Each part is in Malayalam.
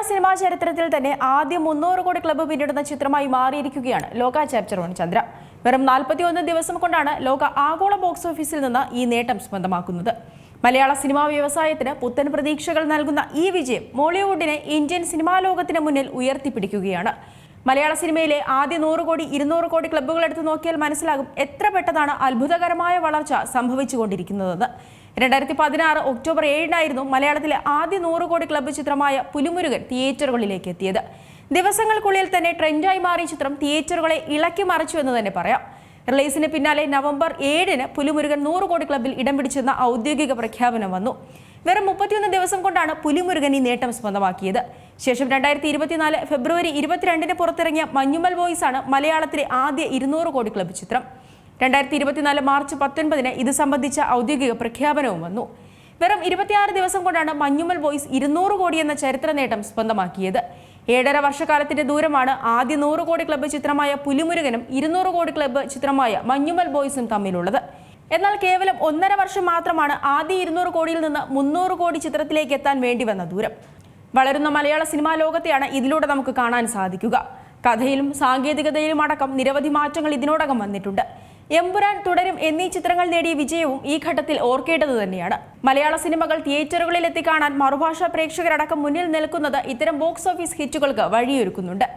സിനിമാ ചരിത്രത്തിൽ തന്നെ ആദ്യം 300 കോടി ക്ലബ്ബ് പിന്നിടുന്ന ചിത്രമായി മാറിയിരിക്കുകയാണ് ലോക ചാപ്റ്റർ 1 ചന്ദ്ര. വെറും 41 ദിവസം കൊണ്ടാണ് ലോക ആഗോള ബോക്സ് ഓഫീസിൽ നിന്ന് ഈ നേട്ടം സ്വന്തമാക്കുന്നത്. മലയാള സിനിമാ വ്യവസായത്തിന് പുത്തൻ പ്രതീക്ഷകൾ നൽകുന്ന ഈ വിജയം മോളിവുഡിനെ ഇന്ത്യൻ സിനിമാ ലോകത്തിന് മുന്നിൽ ഉയർത്തിപ്പിടിക്കുകയാണ്. മലയാള സിനിമയിലെ ആദ്യ 100 കോടി 200 കോടി ക്ലബ്ബുകൾ എടുത്തു നോക്കിയാൽ മനസ്സിലാകും എത്ര പെട്ടെന്നാണ് അത്ഭുതകരമായ വളർച്ച സംഭവിച്ചുകൊണ്ടിരിക്കുന്നതെന്ന്. 2016 ഒക്ടോബർ 7-നായിരുന്നു മലയാളത്തിലെ ആദ്യ 100 കോടി ക്ലബ്ബ് ചിത്രമായ പുലിമുരുകൻ തിയേറ്ററുകളിലേക്ക് എത്തിയത്. ദിവസങ്ങൾക്കുള്ളിൽ തന്നെ ട്രെൻഡായി മാറിയ ചിത്രം തിയേറ്ററുകളെ ഇളക്കി മറിച്ചു എന്ന് തന്നെ പറയാം. റിലീസിന് പിന്നാലെ നവംബർ 7-ന് പുലിമുരുകൻ 100 കോടി ക്ലബ്ബിൽ ഇടം പിടിച്ചെന്ന ഔദ്യോഗിക പ്രഖ്യാപനം വന്നു. വെറും 31 ദിവസം കൊണ്ടാണ് പുലിമുരുകൻ ഈ നേട്ടം സ്വന്തമാക്കിയത്. ശേഷം 2024 ഫെബ്രുവരി 22-ന് പുറത്തിറങ്ങിയ മഞ്ഞുമൽ ബോയ്സ് ആണ് മലയാളത്തിലെ ആദ്യ 200 കോടി ക്ലബ്ബ് ചിത്രം. 2024 മാർച്ച് 19-ന് ഇത് സംബന്ധിച്ച ഔദ്യോഗിക പ്രഖ്യാപനവും വന്നു. വെറും 26 ദിവസം കൊണ്ടാണ് മഞ്ഞുമൽ ബോയ്സ് 200 കോടി എന്ന ചരിത്ര നേട്ടം സ്വന്തമാക്കിയത്. 7.5 വർഷക്കാലത്തിന്റെ ദൂരമാണ് ആദ്യ 100 കോടി ക്ലബ്ബ് ചിത്രമായ പുലിമുരുകനും 200 കോടി ക്ലബ്ബ് ചിത്രമായ മഞ്ഞുമൽ ബോയ്സും തമ്മിലുള്ളത്. എന്നാൽ കേവലം 1.5 വർഷം മാത്രമാണ് ആദ്യ 200 കോടിയിൽ നിന്ന് 300 കോടി ചിത്രത്തിലേക്ക് എത്താൻ വേണ്ടി വന്ന ദൂരം. വളരുന്ന മലയാള സിനിമാ ലോകത്തെയാണ് ഇതിലൂടെ നമുക്ക് കാണാൻ സാധിക്കുക. കഥയിലും സാങ്കേതികതയിലും അടക്കം നിരവധി മാറ്റങ്ങൾ ഇതിനോടകം വന്നിട്ടുണ്ട്. എമ്പുരാൻ, തുടരും എന്നീ ചിത്രങ്ങൾ നേടിയ വിജയവും ഈ ഘട്ടത്തിൽ ഓർക്കേണ്ടത് തന്നെയാണ്. മലയാള സിനിമകൾ തിയേറ്ററുകളിൽ എത്തിക്കാണാൻ മറുഭാഷാ പ്രേക്ഷകരടക്കം മുന്നിൽ നിൽക്കുന്നത് ഇത്തരം ബോക്സ് ഓഫീസ് ഹിറ്റുകൾക്ക് വഴിയൊരുക്കുന്നുണ്ട്.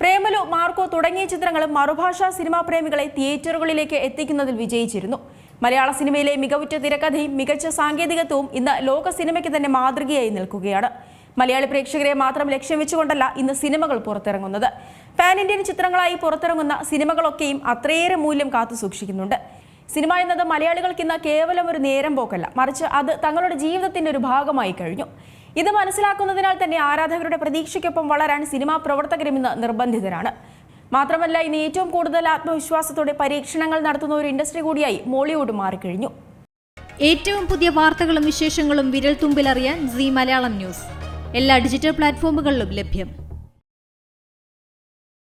പ്രേമലു, മാർക്കോ തുടങ്ങിയ ചിത്രങ്ങളും മറുഭാഷാ സിനിമാ പ്രേമികളെ തിയേറ്ററുകളിലേക്ക് എത്തിക്കുന്നതിൽ വിജയിച്ചിരുന്നു. മലയാള സിനിമയിലെ മികവുറ്റ തിരക്കഥയും മികച്ച സാങ്കേതികത്വവും ഇന്ന് ലോക സിനിമയ്ക്ക് തന്നെ മാതൃകയായി നിൽക്കുകയാണ്. മലയാളി പ്രേക്ഷകരെ മാത്രം ലക്ഷ്യം വെച്ചുകൊണ്ടല്ല ഇന്ന് സിനിമകൾ പുറത്തിറങ്ങുന്നത്. പാൻ ഇന്ത്യൻ ചിത്രങ്ങളായി പുറത്തിറങ്ങുന്ന സിനിമകളൊക്കെയും അത്രയേറെ മൂല്യം കാത്തു സൂക്ഷിക്കുന്നുണ്ട്. സിനിമ എന്നത് മലയാളികൾക്ക് ഇന്ന് കേവലം ഒരു നേരം പോക്കല്ല, മറിച്ച് അത് തങ്ങളുടെ ജീവിതത്തിന്റെ ഒരു ഭാഗമായി കഴിഞ്ഞു. ഇത് മനസ്സിലാക്കുന്നതിനാൽ തന്നെ ആരാധകരുടെ പ്രതീക്ഷയ്ക്കൊപ്പം വളരാൻ സിനിമാ പ്രവർത്തകരും ഇന്ന് നിർബന്ധിതരാണ്. മാത്രമല്ല, ഇന്ന് ഏറ്റവും കൂടുതൽ ആത്മവിശ്വാസത്തോടെ പരീക്ഷണങ്ങൾ നടത്തുന്ന ഒരു ഇൻഡസ്ട്രി കൂടിയായി മോളിവുഡ് മാറിക്കഴിഞ്ഞു. ഏറ്റവും പുതിയ വാർത്തകളും വിശേഷങ്ങളും വിരൽ തുമ്പിലറിയാൻ സീ മലയാളം ന്യൂസ് എല്ലാ ഡിജിറ്റൽ പ്ലാറ്റ്ഫോമുകളിലും ലഭ്യം.